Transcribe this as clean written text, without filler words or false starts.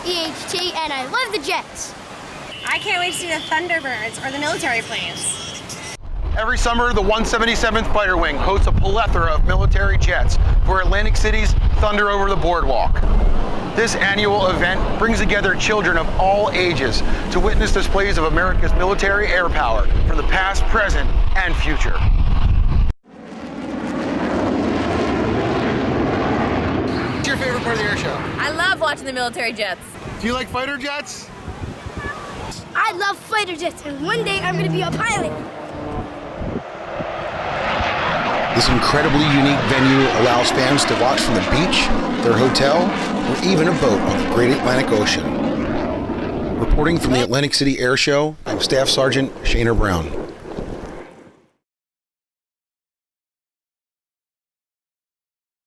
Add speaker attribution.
Speaker 1: EHT, and I love the Jets.
Speaker 2: I can't wait to see the Thunderbirds or the military planes.
Speaker 3: Every summer, the 177th Fighter Wing hosts a plethora of military jets for Atlantic City's Thunder Over the Boardwalk. This annual event brings together children of all ages to witness displays of America's military air power from the past, present, and future. What's your favorite part of the air show?
Speaker 4: I love watching the military jets.
Speaker 3: Do you like fighter jets?
Speaker 1: I love fighter jets, and one day I'm going to be a pilot.
Speaker 5: This incredibly unique venue allows fans to watch from the beach, their hotel, or even a boat on the Great Atlantic Ocean. Reporting from the Atlantic City Air Show, I'm Staff Sergeant Shaner Brown.